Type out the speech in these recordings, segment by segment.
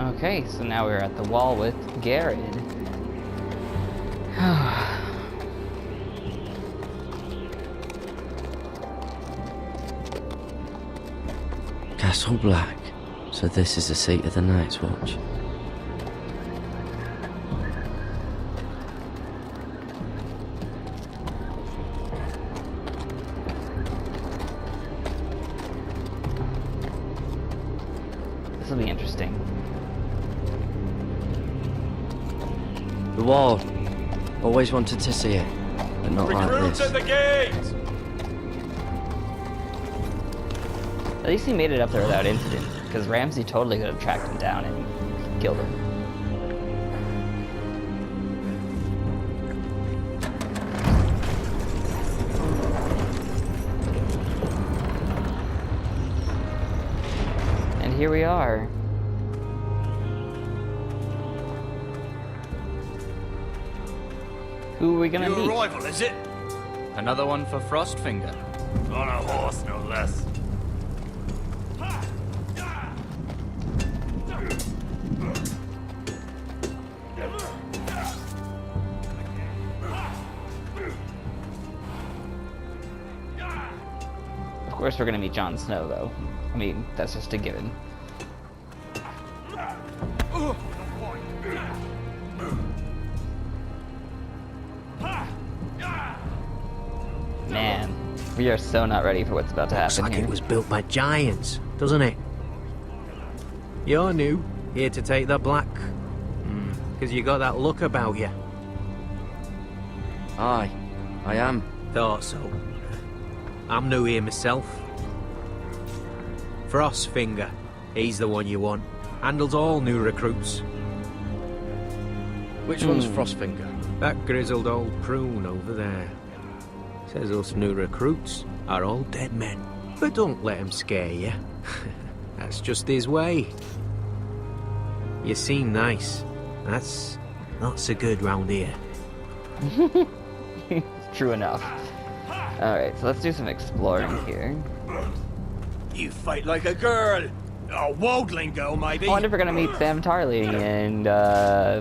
Okay, so now we're at the wall with Gared. Castle Black. So this is the seat of the Night's Watch. This will be interesting. The wall. Always wanted to see it, but not like Recruits this. at the gate! At least he made it up there without incident, because Ramsey totally could have tracked him down and killed him. And here we are. Who are we gonna New meet? arrival, is it? Another one for Frostfinger. On a horse, no less. Of course we're gonna meet Jon Snow, though. I mean, that's just a given. Man, we are so not ready for what's about to Looks happen like here. it was built by giants, doesn't it? You're new, here to take the black. Because you got that look about you. Aye, I am. Thought so. I'm new here myself. Frostfinger, he's the one you want. Handles all new recruits. Which one's Frostfinger? That grizzled old prune over there. Says us new recruits are all dead men. But don't let him scare you. That's just his way. You seem nice. That's not so good round here. True enough. Alright, so let's do some exploring here. You fight like a girl. A wildling girl, maybe. I wonder if we're gonna meet Sam Tarly and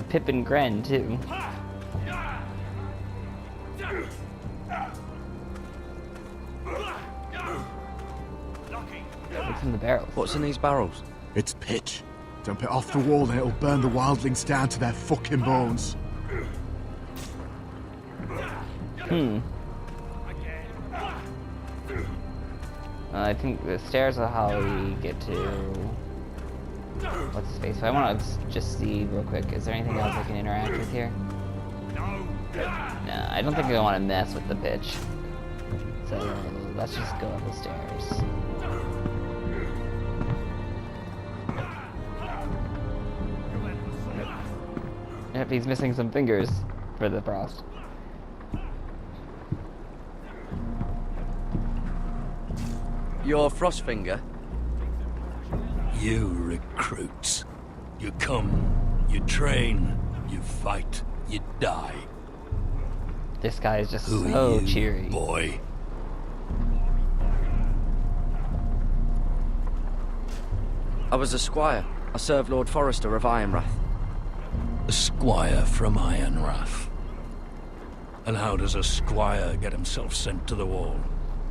Pip and Gren too. What's in the barrels? What's in these barrels? It's pitch. Dump it off the wall and it'll burn the wildlings down to their fucking bones. I think the stairs are how we get to... What's the space? So I want to just see real quick. Is there anything else I can interact with here? No, I don't think I want to mess with the pitch. So let's just go up the stairs. Yep, he's missing some fingers for the frost. You're Frostfinger? You recruits. You come, you train, you fight, you die. This guy is just Who so are you, cheery. boy? I was a squire. I served Lord Forrester of Ironrath. A squire from Ironrath. And how does a squire get himself sent to the wall?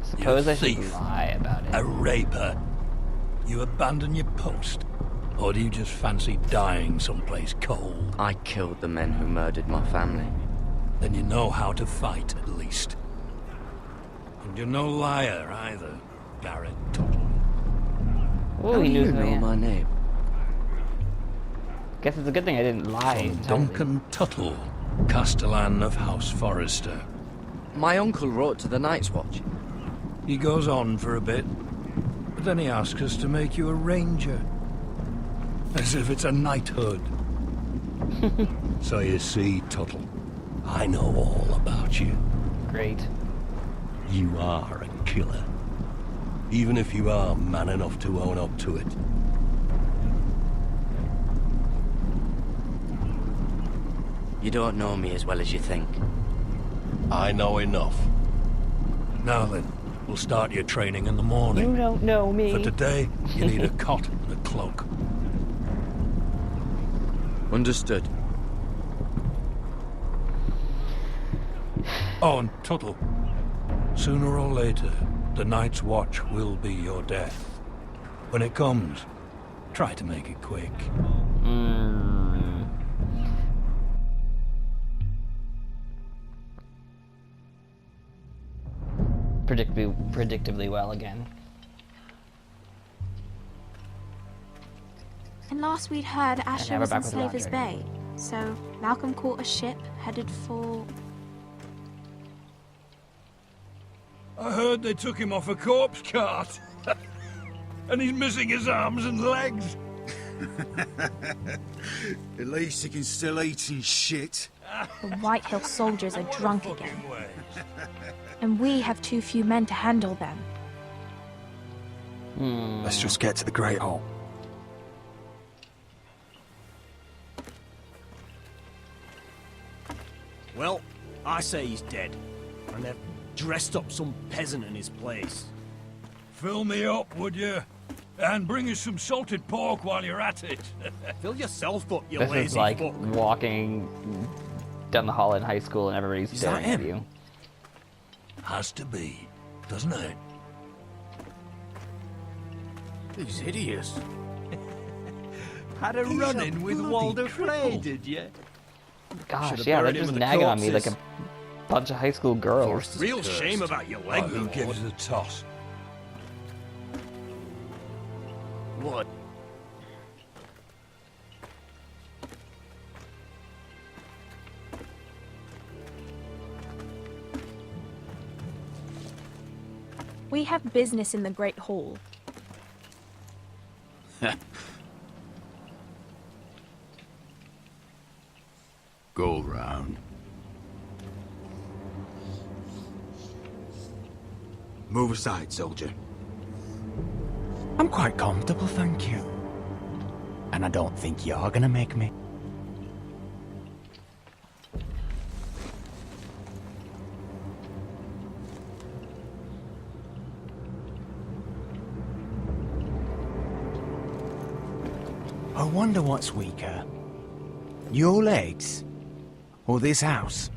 Suppose You I should thief. lie about A it. raper. You abandon your post? Or do you just fancy dying someplace cold? I killed the men who murdered my family. Then you know how to fight, at least. And you're no liar, either, Gared Tuttle. Oh, How he do knew you know me. my name? Guess it's a good thing I didn't lie. From entirely. Duncan Tuttle, Castellan of House Forrester. My uncle wrote to the Night's Watch. He goes on for a bit, but then he asks us to make you a ranger. As if it's a knighthood. So you see, Tuttle, I know all about you. Great. You are a killer. Even if you are man enough to own up to it. You don't know me as well as you think. I know enough. Now then, we'll start your training in the morning. You don't know me. For today, you need a cot and a cloak. Understood. Oh, and Tuttle. Sooner or later, the Night's Watch will be your death. When it comes, try to make it quick. Predictably well again. And last we'd heard Asher now we're was in back with Slaver's Rodrick. Bay, so Malcolm caught a ship headed for... I heard they took him off a corpse cart. And he's missing his arms and legs. At least he can still eat and shit. The White Hill soldiers are drunk again. And we have too few men to handle them. Let's just get to the Great Hall. Well, I say he's dead. And they've dressed up some peasant in his place. Fill me up, would you? And bring us some salted pork while you're at it. Fill yourself up, you This lazy is like fuck. walking down the hall in high school and everybody's Is that staring at him? you. Has to be, doesn't it? He's hideous. Had a run-in with Walder Frey, did you? Gosh, Should've yeah, they're buried him just with the nagging on me like a corpses. bunch of high school girls. Real shame about your leg, Who Lord. gives a toss? What? We have business in the Great Hall. Go round. Move aside, soldier. I'm quite comfortable, thank you. And I don't think you're gonna make me. I wonder what's weaker. Your legs? Or this house?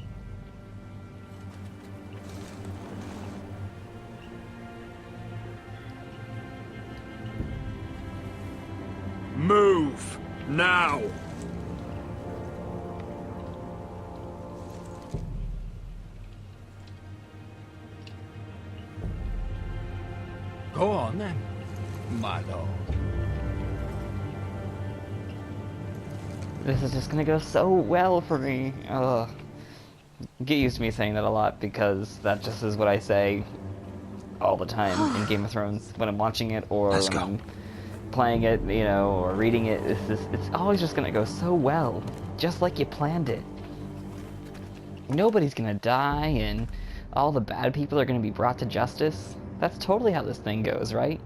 Move! Now! Go on then, my lord. This is just gonna go so well for me. Ugh. Get used to me saying that a lot because that just is what I say all the time in Game of Thrones when I'm watching it or Let's when go. I'm playing it, you know, or reading it. It's always just gonna go so well, just like you planned it. Nobody's gonna die and all the bad people are gonna be brought to justice. That's totally how this thing goes, right?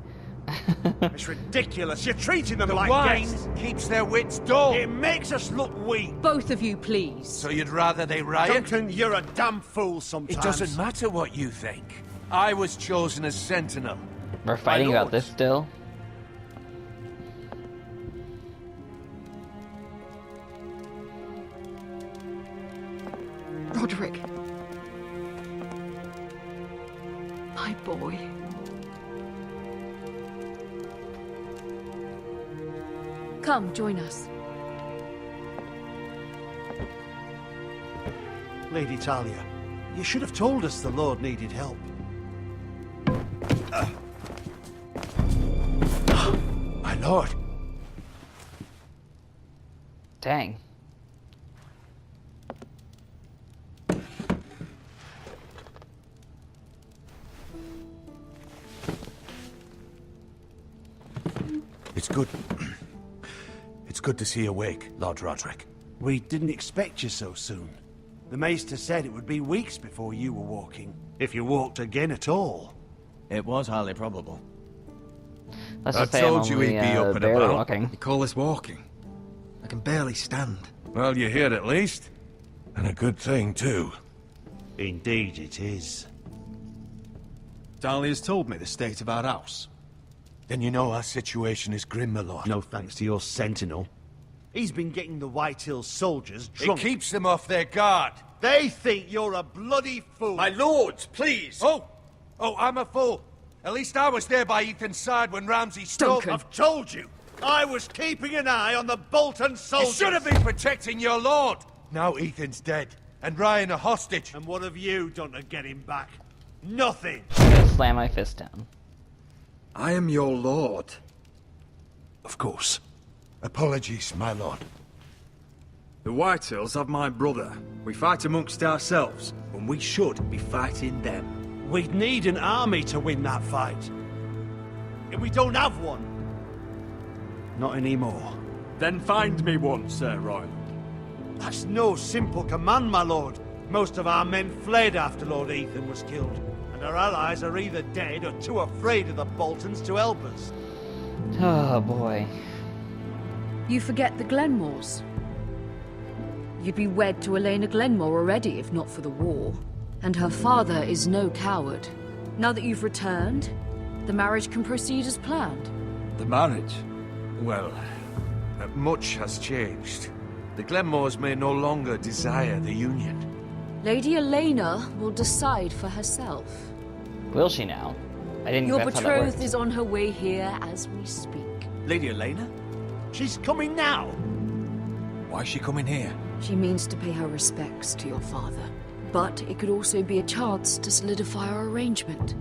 It's ridiculous. You're treating them like wine guests. keeps their wits dull. It makes us look weak. Both of you, please. So you'd rather they riot? Duncan, you're a damn fool sometimes. It doesn't matter what you think. I was chosen as sentinel. We're fighting My about lord. this still? Rodrick. My boy. Come, join us. Lady Talia, you should have told us the Lord needed help. My lord. Dang. It's good. It's good to see you awake, Lord Rodrick. We didn't expect you so soon. The Maester said it would be weeks before you were walking, if you walked again at all. It was highly probable. Let's I just say I'm told you only, he'd be up and barely about. walking. You call this walking? I can barely stand. Well, you're here at least. And a good thing, too. Indeed it is. Talia's told me the state of our house. Then you know our situation is grim, my lord. No thanks to your sentinel. He's been getting the Whitehills soldiers It drunk. keeps them off their guard. They think you're a bloody fool. My lords, please! Oh, I'm a fool. At least I was there by Ethan's side when Ramsay stole... Duncan. I've told you. I was keeping an eye on the Bolton You soldiers. should have been protecting your lord. Now Ethan's dead, and Ryan a hostage. And what have you done to get him back? Nothing. I'm gonna slam my fist down. I am your lord. Of course. Apologies, my lord. The Whitehills have my brother. We fight amongst ourselves, when we should be fighting them. We'd need an army to win that fight. And we don't have one. Not anymore. Then find me one, Sir Royal. That's no simple command, my lord. Most of our men fled after Lord Ethan was killed. And our allies are either dead or too afraid of the Boltons to help us. Oh boy. You forget the Glenmores. You'd be wed to Elena Glenmore already if not for the war. And her father is no coward. Now that you've returned, the marriage can proceed as planned. The marriage? Well, much has changed. The Glenmores may no longer desire the union. Lady Elena will decide for herself. Will she now? I didn't. Your That's how that betrothed worked. is on her way here as we speak. Lady Elena? She's coming now. Why is she coming here? She means to pay her respects to your father. But it could also be a chance to solidify our arrangement.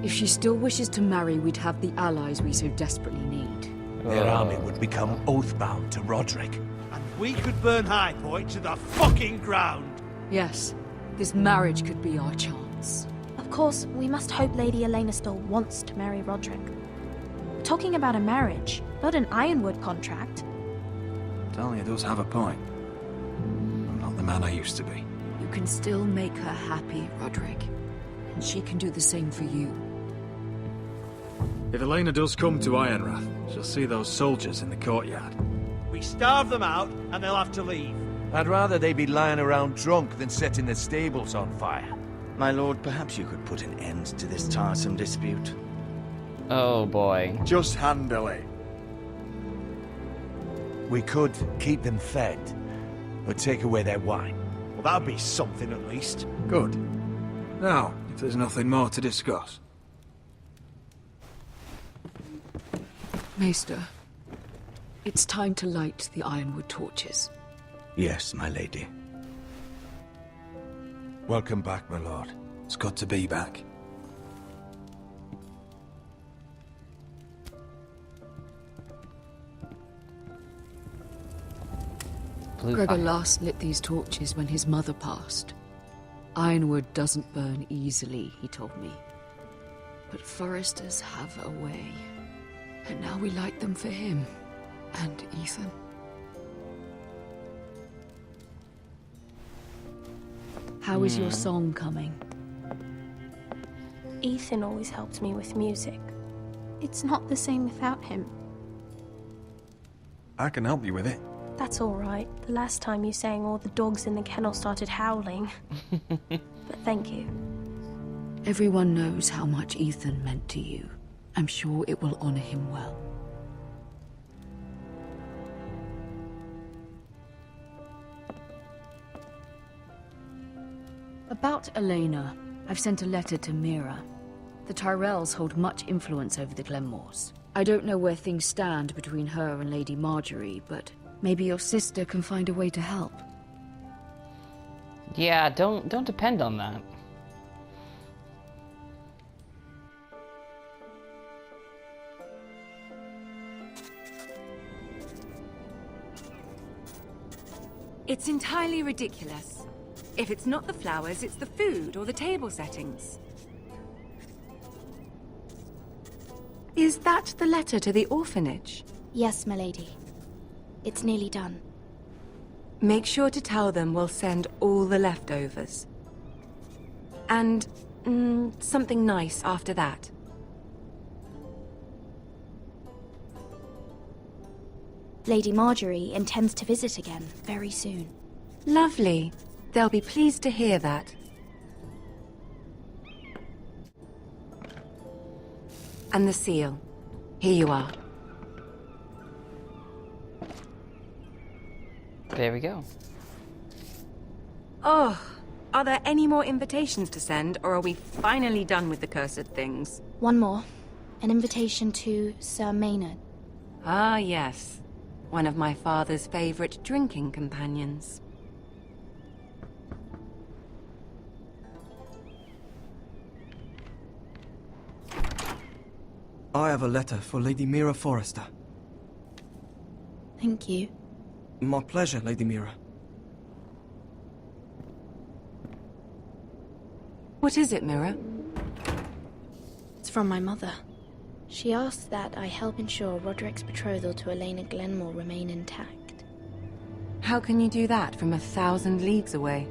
If she still wishes to marry, we'd have the allies we so desperately need. Their army would become oathbound to Rodrick. And we could burn High Point to the fucking ground. Yes, this marriage could be our chance. Of course, we must hope Lady Elena still wants to marry Rodrick. Talking about a marriage, not an Ironwood contract. Talia does have a point. I'm not the man I used to be. You can still make her happy, Rodrick. And she can do the same for you. If Elena does come to Ironrath, she'll see those soldiers in the courtyard. We starve them out, and they'll have to leave. I'd rather they be lying around drunk than setting the stables on fire. My lord, perhaps you could put an end to this tiresome dispute. Oh boy. Just handle it. We could keep them fed, but take away their wine. Well, that'd be something at least. Good. Now, if there's nothing more to discuss. Maester, it's time to light the Ironwood torches. Yes, my lady. Welcome back, my lord. It's good to be back. Gregor last lit these torches when his mother passed. Ironwood doesn't burn easily, he told me. But foresters have a way. And now we light them for him. And Ethan. How is your song coming? Ethan always helps me with music. It's not the same without him. I can help you with it. That's all right. The last time you sang, all the dogs in the kennel started howling. But thank you. Everyone knows how much Ethan meant to you. I'm sure it will honor him well. About Elena, I've sent a letter to Mira. The Tyrells hold much influence over the Glenmores. I don't know where things stand between her and Lady Marjorie, but maybe your sister can find a way to help. Yeah, don't depend on that. It's entirely ridiculous. If it's not the flowers, it's the food or the table settings. Is that the letter to the orphanage? Yes, my lady. It's nearly done. Make sure to tell them we'll send all the leftovers. And something nice after that. Lady Marjorie intends to visit again very soon. Lovely. They'll be pleased to hear that. And the seal. Here you are. There we go. Oh, are there any more invitations to send, or are we finally done with the cursed things? One more. An invitation to Sir Maynard. Ah, yes. One of my father's favorite drinking companions. I have a letter for Lady Mira Forrester. Thank you. My pleasure, Lady Mira. What is it, Mira? It's from my mother. She asks that I help ensure Roderick's betrothal to Elena Glenmore remain intact. How can you do that from 1,000 leagues away?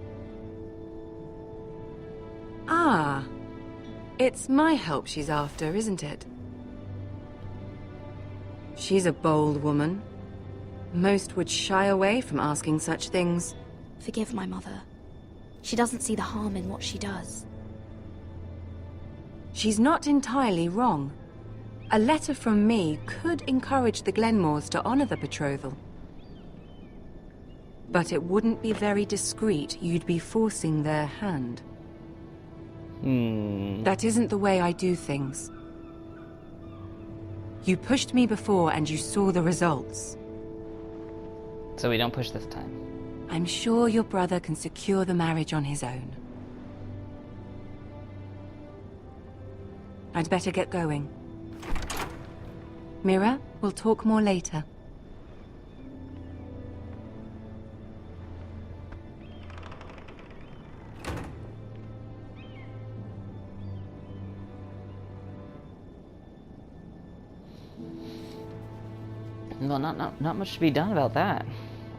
Ah, it's my help she's after, isn't it? She's a bold woman. Most would shy away from asking such things. Forgive my mother. She doesn't see the harm in what she does. She's not entirely wrong. A letter from me could encourage the Glenmores to honor the betrothal. But it wouldn't be very discreet. You'd be forcing their hand. That isn't the way I do things. You pushed me before and you saw the results. So we don't push this time. I'm sure your brother can secure the marriage on his own. I'd better get going. Mira, we'll talk more later. Well, not much to be done about that.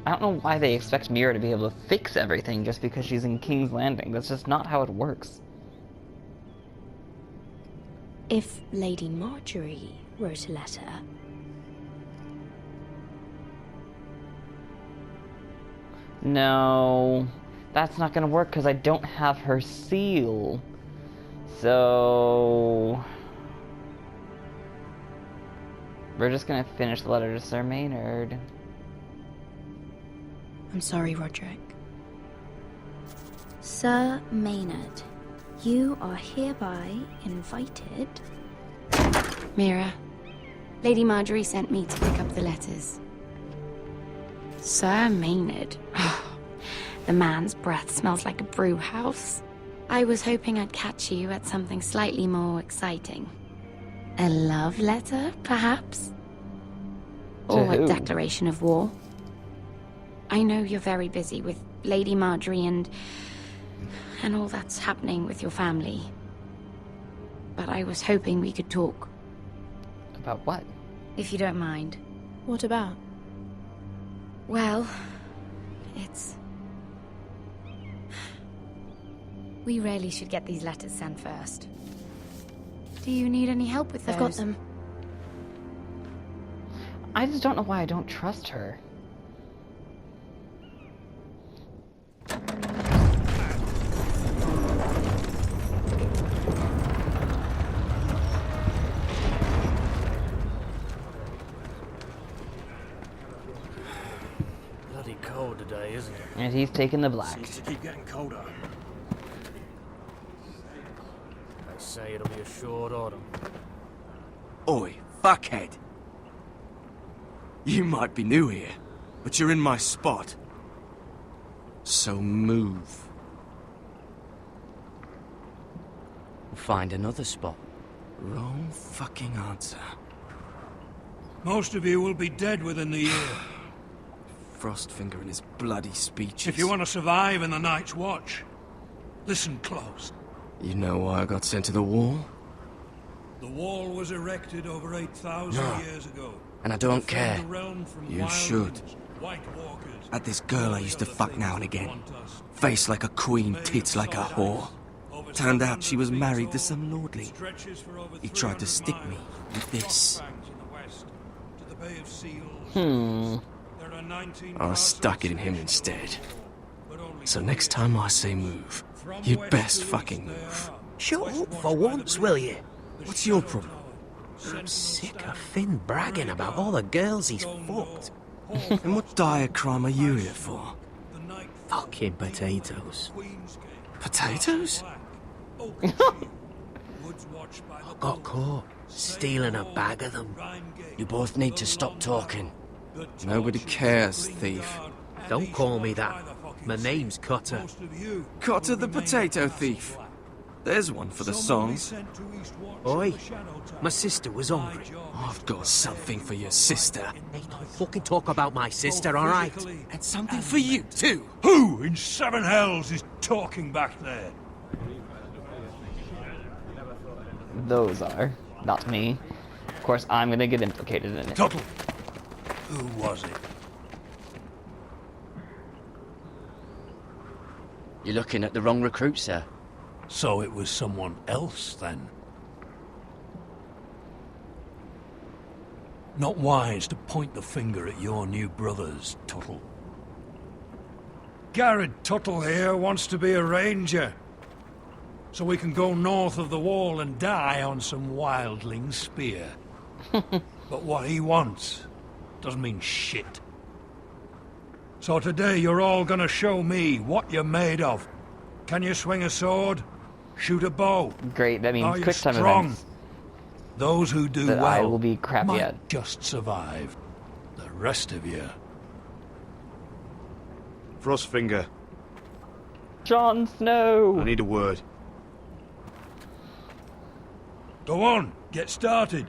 I don't know why they expect Mira to be able to fix everything just because she's in King's Landing. That's just not how it works. If Lady Marjorie wrote a letter... No, that's not gonna work because I don't have her seal. So... we're just gonna finish the letter to Sir Maynard. I'm sorry, Rodrick. Sir Maynard, you are hereby invited... Mira, Lady Marjorie sent me to pick up the letters. Sir Maynard. The man's breath smells like a brew house. I was hoping I'd catch you at something slightly more exciting. A love letter, perhaps? Or a declaration of war? I know you're very busy with Lady Marjorie and all that's happening with your family. But I was hoping we could talk. About what? If you don't mind. What about? Well, it's... we really should get these letters sent first. Do you need any help with those? I've got them. I just don't know why I don't trust her. Bloody cold today, isn't it? And he's taking the black. Seems to keep getting colder. They say it'll be a short autumn. Oi, fuckhead. You might be new here, but you're in my spot. So move. Find another spot. Wrong fucking answer. Most of you will be dead within the year. Frostfinger and his bloody speeches. If you want to survive in the Night's Watch, listen close. You know why I got sent to the wall? The wall was erected over 8,000 years ago. And I don't to care. defend the realm from You should. White Walkers, At this girl I used to fuck now and again. Face like a queen, tits like a whore. Turned out she was married to some lordly. He tried to stick me with this. I stuck it in him instead. So next time I say move, you'd best fucking move. Shut up for once, will you? What's your problem? I'm sick of Finn bragging about all the girls he's fucked. And what dire crime are you here for? Fucking potatoes. Potatoes? I got caught stealing a bag of them. You both need to stop talking. Nobody cares, thief. Don't call me that. My name's Cutter. Cotter the potato thief. There's one for the songs. Oi, my sister was hungry. I've got something for your sister. Hey, don't fucking talk about my sister, alright? And something for you, too. Who in seven hells is talking back there? Those are. Not me. Of course, I'm gonna get implicated in it. Tuttle. Who was it? You're looking at the wrong recruit, sir. So it was someone else, then? Not wise to point the finger at your new brothers, Tuttle. Gared Tuttle here wants to be a ranger. So we can go north of the wall and die on some wildling spear. But what he wants doesn't mean shit. So today you're all gonna show me what you're made of. Can you swing a sword? Shoot a bow? Great, that means Are you quick time strong? events. Those who do That well I will be crappy might at. just survive. The rest of you... Frostfinger, Jon Snow! I need a word. Go on, get started.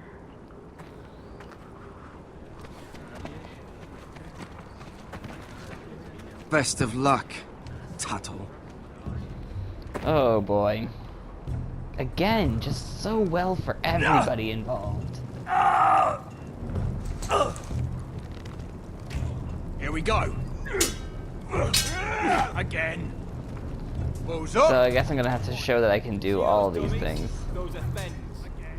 Best of luck, Tuttle. Oh boy. Again, just so well for everybody involved. Here we go. Again. Balls up. So I guess I'm gonna have to show that I can do all these things. Those offends.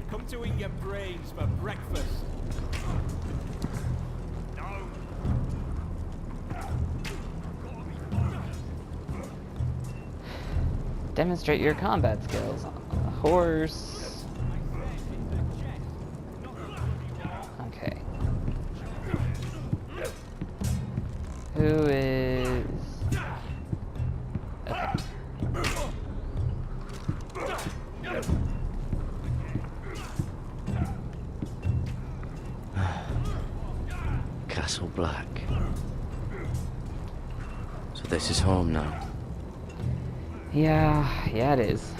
Come to eat your brains for breakfast. Demonstrate your combat skills. A horse. Okay. Who is... Okay. Castle Black. So this is home now. Yeah, it is.